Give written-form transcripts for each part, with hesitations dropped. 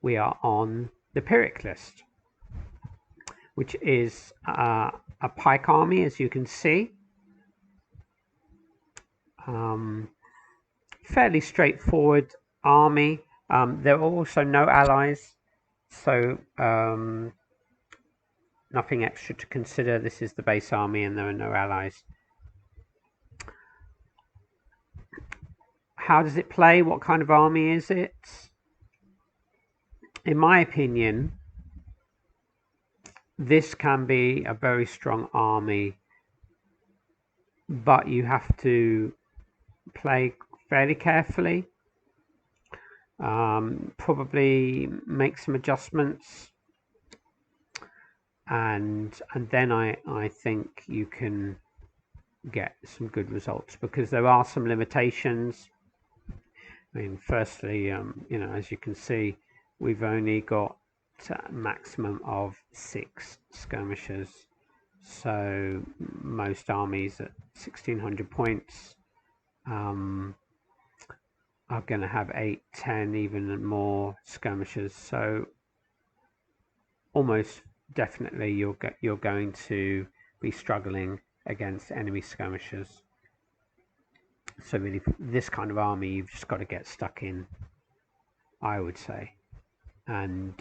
we are on the Pyrrhic list, which is a pike army, as you can see. Fairly straightforward army. There are also no allies, so nothing extra to consider. This is the base army and there are no allies. How does it play? What kind of army is it? In my opinion, this can be a very strong army, but you have to play fairly carefully. Probably make some adjustments, and then I think you can get some good results, because there are some limitations. I mean, firstly, as you can see, we've only got a maximum of 6 skirmishers, so most armies at 1600 points are going to have 8, 10, even more skirmishers. So almost definitely you're going to be struggling against enemy skirmishers. So really, this kind of army, you've just got to get stuck in, I would say, and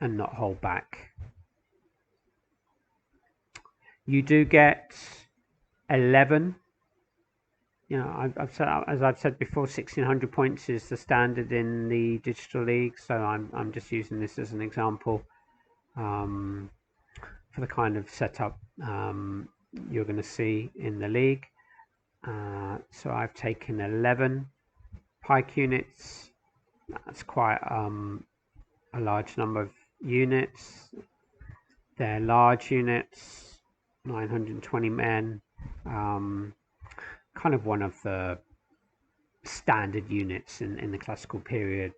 not hold back. You do get 11. As I've said before, 1600 points is the standard in the digital league. So I'm just using this as an example for the kind of setup you're going to see in the league. So I've taken 11 pike units. That's quite a large number of units. They're large units, 920 men. Kind of one of the standard units in the classical period.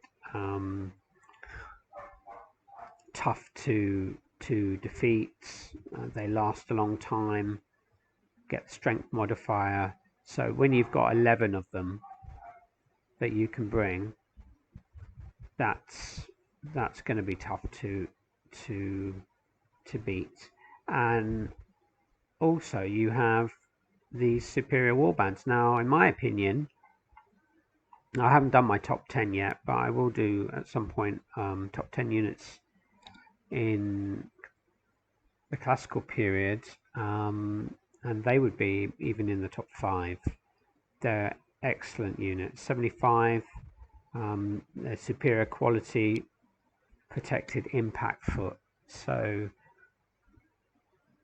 Tough to defeat. They last a long time. Get strength modifier. So when you've got 11 of them that you can bring, that's going to be tough to beat. And also you have these superior warbands. Now, in my opinion, I haven't done my top 10 yet, but I will do at some point top 10 units in the classical period, and they would be even in the top 5. They're excellent units. 75, they're superior quality, protected impact foot. So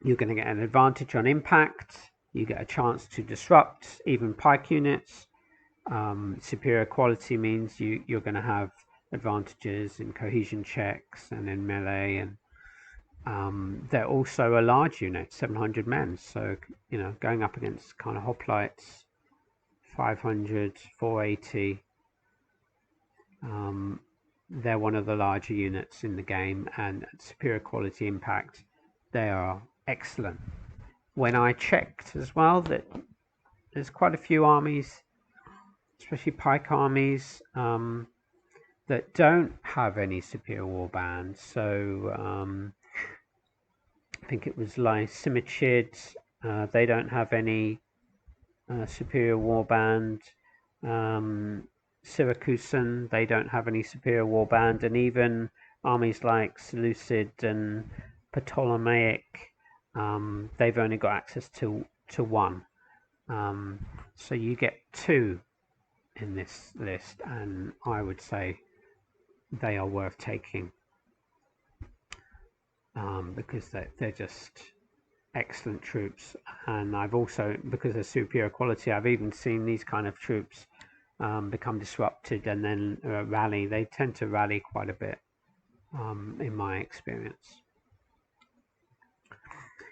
you're going to get an advantage on impact. You get a chance to disrupt even pike units. Superior quality means you're going to have advantages in cohesion checks and in melee, and they're also a large unit, 700 men. So going up against kind of hoplites, 500, 480. They're one of the larger units in the game, and at superior quality impact, they are excellent. When I checked as well, that there's quite a few armies, especially pike armies, that don't have any superior warbands. So I think it was Lysimachid, they don't have any superior warband. Syracusan, they don't have any superior warband, and even armies like Seleucid and Ptolemaic, they've only got access to 1. So you get 2 in this list, and I would say they are worth taking, because they're just excellent troops. And I've also, because of superior quality, I've even seen these kind of troops become disrupted and then rally. They tend to rally quite a bit, in my experience.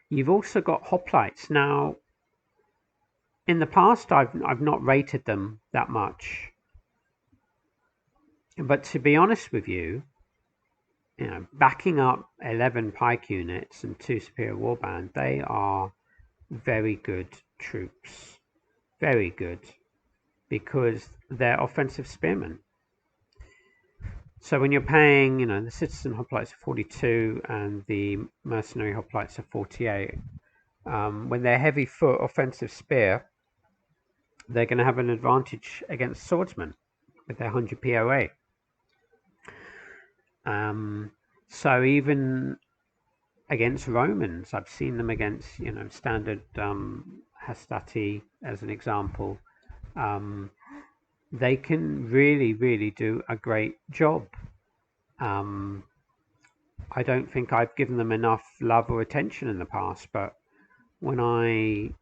You've also got hoplites. Now, in the past, I've not rated them that much, but to be honest with you, backing up 11 pike units and 2 superior warband, they are very good troops, very good, because they're offensive spearmen. So when you're paying, the citizen hoplites are 42 and the mercenary hoplites are 48, when they're heavy foot offensive spear, they're going to have an advantage against swordsmen with their 100 POA. So even against Romans, I've seen them against, standard hastati as an example. They can really, really do a great job. I don't think I've given them enough love or attention in the past, but when I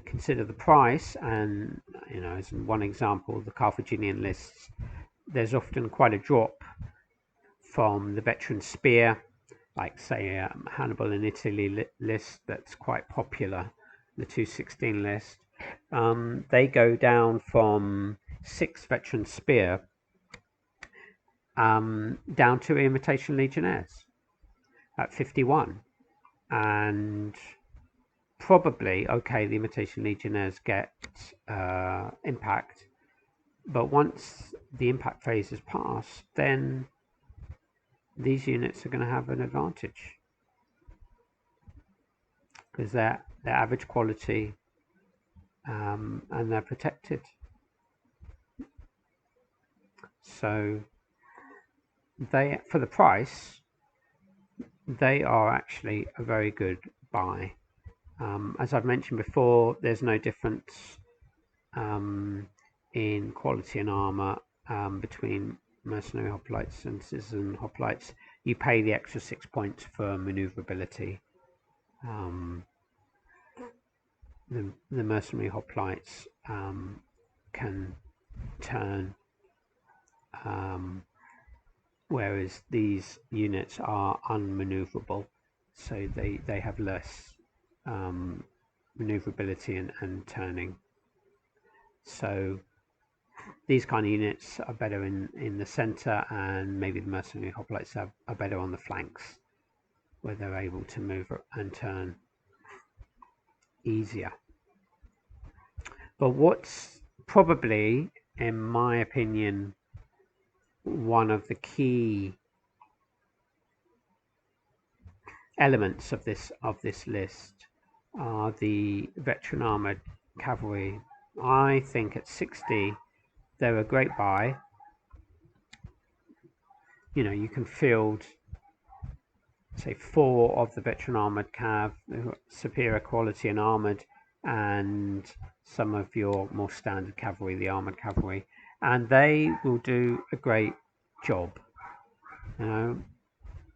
consider the price, and as in one example, the Carthaginian lists, there's often quite a drop from the veteran spear, like say Hannibal in Italy list that's quite popular, the 216 list. They go down from 6 veteran spear down to imitation legionnaires at 51, and probably the imitation legionnaires get impact, but once the impact phase is passed, then these units are going to have an advantage because they're average quality and they're protected. So they, for the price, they are actually a very good buy. As I've mentioned before, there's no difference in quality and armor between mercenary hoplites and citizen hoplites. You pay the extra 6 points for maneuverability. The mercenary hoplites can turn, whereas these units are unmaneuverable, so they have less maneuverability and turning. So these kind of units are better in the center, and maybe the mercenary hoplites are better on the flanks, where they're able to move and turn easier. But what's probably, in my opinion, one of the key elements of this list are the veteran armored cavalry. I think at 60 they're a great buy. You can field, say, 4 of the veteran armored cav, superior quality and armored, and some of your more standard cavalry, the armored cavalry, and they will do a great job.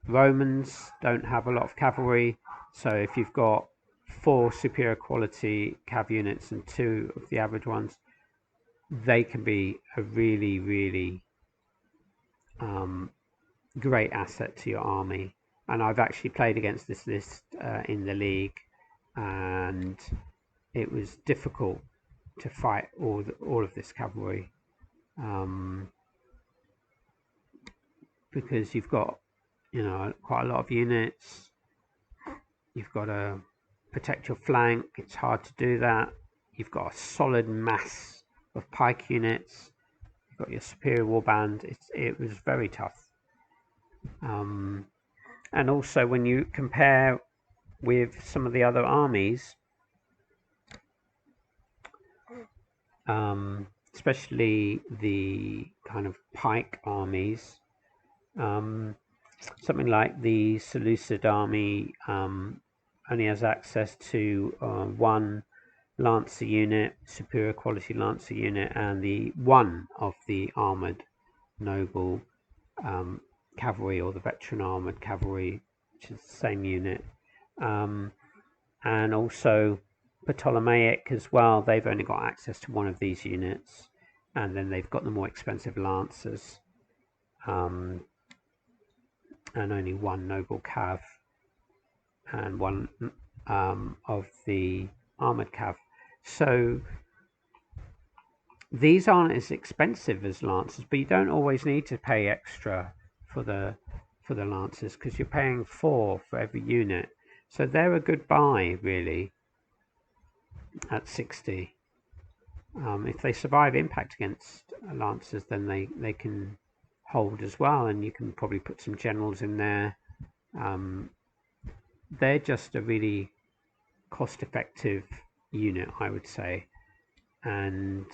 Romans don't have a lot of cavalry, so if you've got 4 superior quality cav units and 2 of the average ones, they can be a really, really great asset to your army. And I've actually played against this list in the league, and it was difficult to fight all of this cavalry because you've got quite a lot of units. You've got to protect your flank. It's hard to do that. You've got a solid mass of pike units. You've got your superior warband. It was very tough. And also when you compare with some of the other armies, especially the kind of pike armies, something like the Seleucid army only has access to 1 Lancer unit, superior quality Lancer unit, and the 1 of the armored noble cavalry, or the veteran armored cavalry, which is the same unit. And also Ptolemaic as well, they've only got access to 1 of these units, and then they've got the more expensive Lancers, and only 1 noble cav and 1 of the armored cav. So these aren't as expensive as Lancers, but you don't always need to pay extra for the Lancers, because you're paying 4 for every unit. So they're a good buy, really, at 60. If they survive impact against Lancers, then they can hold as well, and you can probably put some generals in there. They're just a really cost-effective unit, I would say, and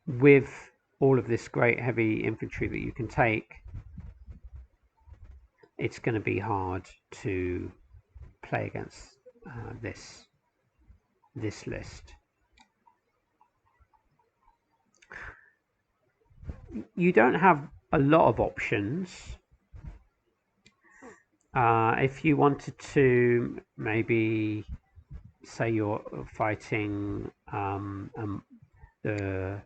with all of this great heavy infantry that you can take, it's going to be hard to play against this list. You don't have a lot of options. If you wanted to, maybe say you're fighting the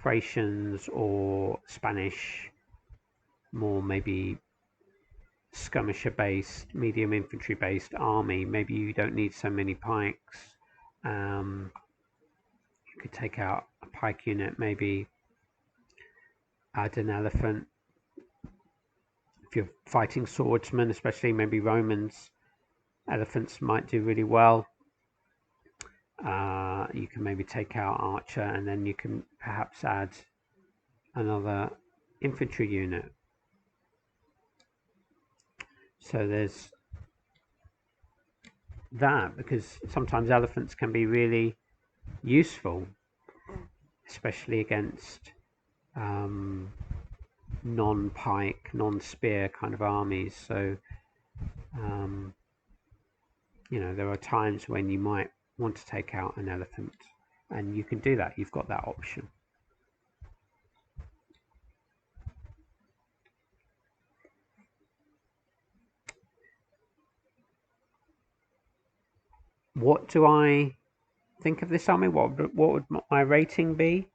Thracians or Spanish, more maybe skirmisher based, medium infantry based army, maybe you don't need so many pikes. You could take out a pike unit, maybe add an elephant. If you're fighting swordsmen, especially maybe Romans, elephants might do really well. You can maybe take out archer, and then you can perhaps add another infantry unit. So there's that, because sometimes elephants can be really useful, especially against non-pike, non-spear kind of armies. So you know, there are times when you might want to take out an elephant, and you can do that. You've got that option. What do I think of this army? What would my rating be?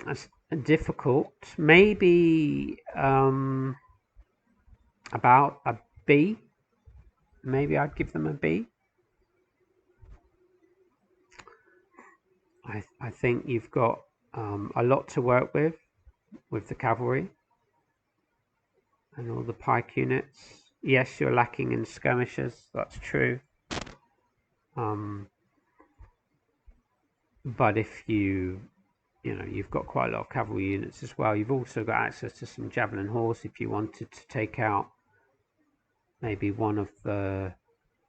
That's difficult. Maybe about a B. Maybe I'd give them a B. I think you've got a lot to work with the cavalry and all the pike units. Yes, you're lacking in skirmishers, that's true. But if you know, you've got quite a lot of cavalry units as well. You've also got access to some javelin horse if you wanted to take out maybe one of the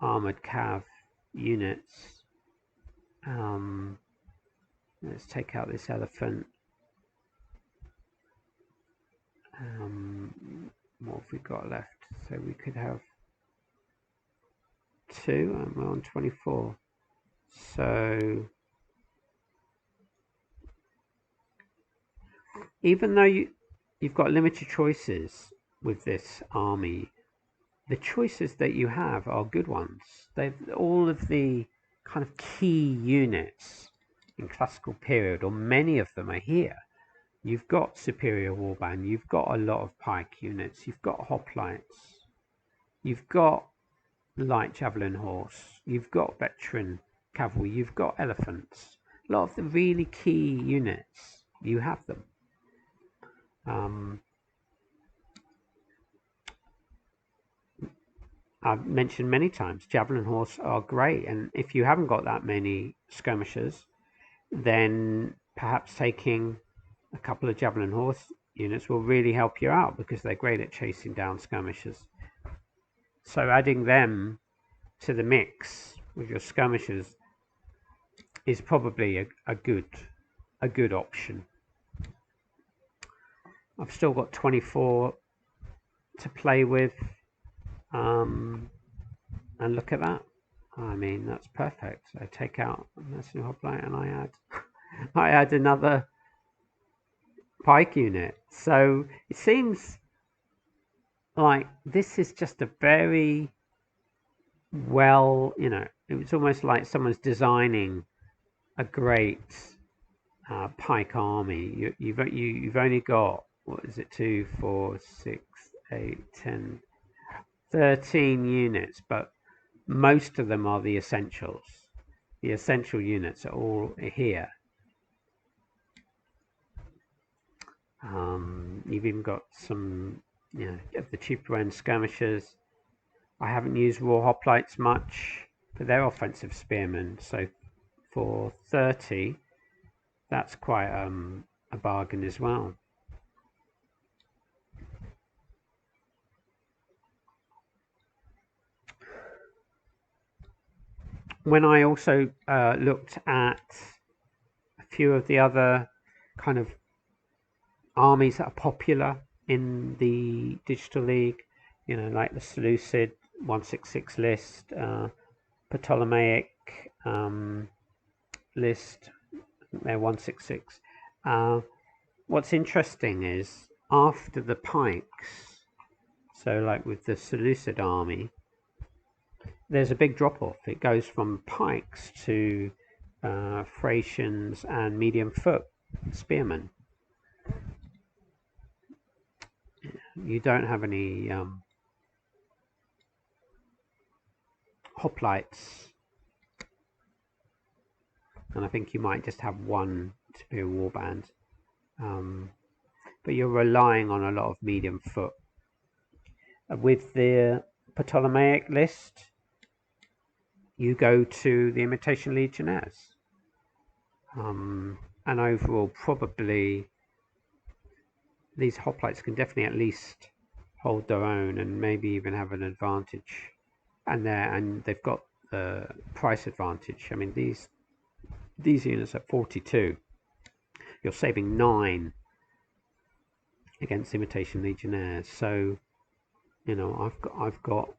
armored cav units. Let's take out this elephant. What have we got left? So we could have 2, and we're on 24. So even though you've got limited choices with this army, the choices that you have are good ones. They've all of the kind of key units in classical period, or many of them, are here. You've got superior warband, you've got a lot of pike units, you've got hoplites, you've got light javelin horse, you've got veteran cavalry, you've got elephants. A lot of the really key units, you have them. I've mentioned many times, javelin horse are great, and if you haven't got that many skirmishers, then perhaps taking a couple of javelin horse units will really help you out, because they're great at chasing down skirmishers. So adding them to the mix with your skirmishers is probably a good option. I've still got 24 to play with, and look at that. I mean, that's perfect. I take out a mercenary hoplite and I add another pike unit. So it seems like this is just a very well, you know, it's almost like someone's designing a great pike army. You've only got, what is it, 2, 4, 6, 8, 10, 13 units, but most of them are the essentials. The essential units are all here. You've even got some, you know, of the cheaper end skirmishers. I haven't used raw hoplites much but they're offensive spearmen. So for 30, that's quite a bargain as well. When I also looked at a few of the other kind of armies that are popular in the Digital League, you know, like the Seleucid 166 list, Ptolemaic list, they're 166. What's interesting is after the pikes, so like with the Seleucid army, there's a big drop off. It goes from pikes to Thracians and medium foot spearmen. You don't have any hoplites, and I think you might just have one superior warband, but you're relying on a lot of medium foot. With the Ptolemaic list, you go to the Imitation Legionnaires, and overall probably these hoplites can definitely at least hold their own and maybe even have an advantage, and they've got the price advantage. I mean, these units at 42, you're saving 9 against Imitation Legionnaires. So, you know, I've got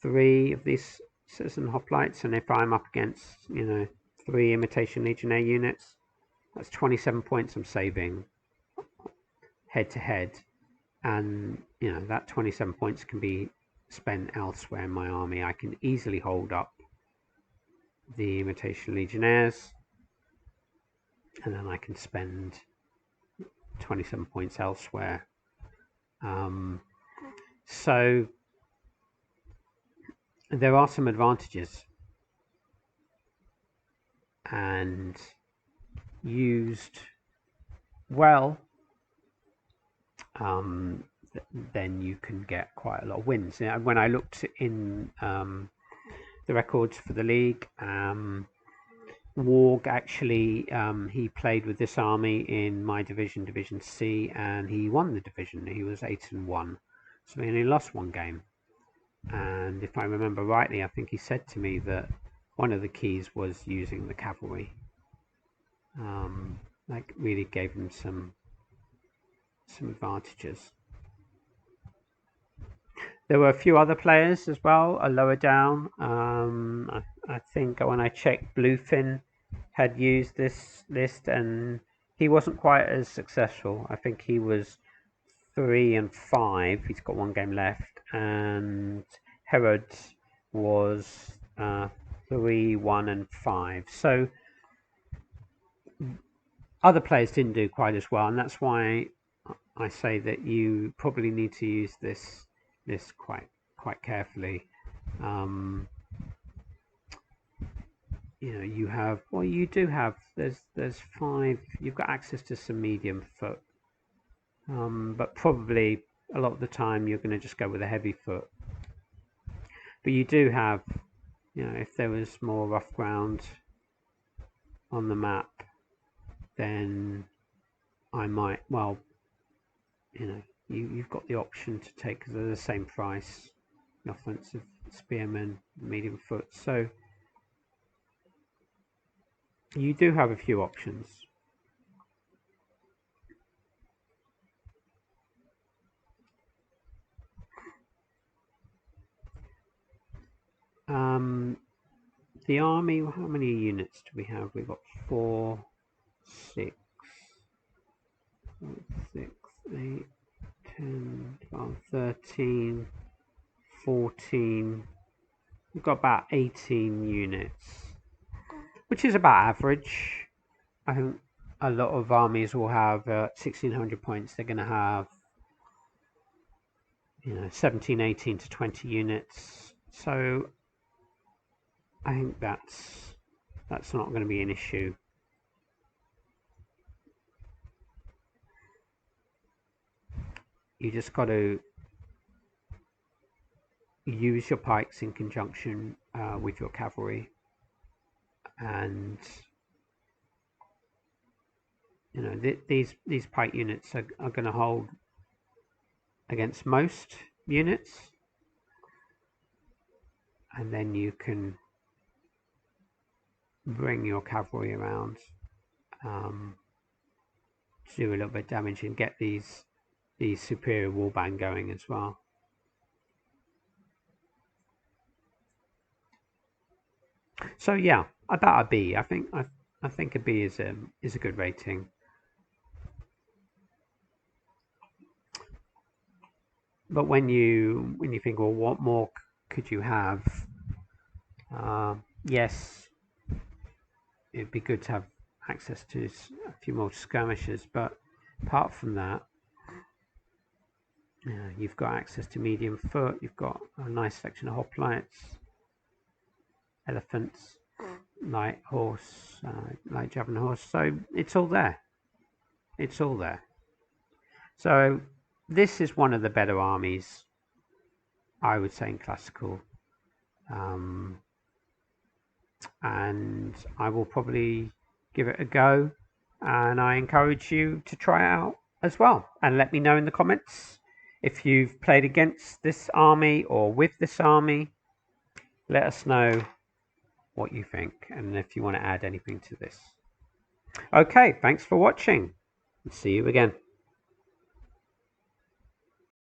3 of these Citizen Hoplites, and if I'm up against, you know, 3 Imitation Legionnaire units, that's 27 points I'm saving head to head, and you know that 27 points can be spent elsewhere in my army. I can easily hold up the Imitation Legionnaires, and then I can spend 27 points elsewhere. So there are some advantages, and used well, then you can get quite a lot of wins. When I looked in the records for the league, Warg actually he played with this army in my division, Division C, and he won the division. He was 8-1, so he only lost 1 game. And if I remember rightly, I think he said to me that one of the keys was using the cavalry. Like really gave him some advantages. There were a few other players as well, lower down. I think when I checked, Bluefin had used this list, and he wasn't quite as successful. I think he was 3-5. He's got 1 game left, and Herod was 3-1-5. So other players didn't do quite as well, and that's why I say that you probably need to use this quite carefully. You know, you do have there's 5. You've got access to some medium foot, but probably a lot of the time you're going to just go with a heavy foot. But you do have, you know, if there was more rough ground on the map, then I might, well, you know, you've got the option to take, because they're the same price, the offensive spearmen, medium foot. So you do have a few options. The army, how many units do we have? We've got 4, 6, 8, 10, 12, 13, 14. We've got about 18 units, which is about average. I think a lot of armies will have 1600 points. They're going to have, you know, 17, 18 to 20 units. So I think that's not going to be an issue. You just got to use your pikes in conjunction with your cavalry, and you know these pike units are going to hold against most units, and then you can bring your cavalry around to do a little bit of damage and get these superior warband going as well. So yeah, about a B. I think a B is a good rating. But when you think, well, what more could you have? Yes, it'd be good to have access to a few more skirmishers, but apart from that, you've got access to medium foot. You've got a nice selection of hoplites, elephants, light horse, light javelin horse. So it's all there. It's all there. So this is one of the better armies, I would say, in classical. And I will probably give it a go, and I encourage you to try it out as well, and let me know in the comments if you've played against this army or with this army. Let us know what you think, and if you want to add anything to this. Okay, thanks for watching. See you again.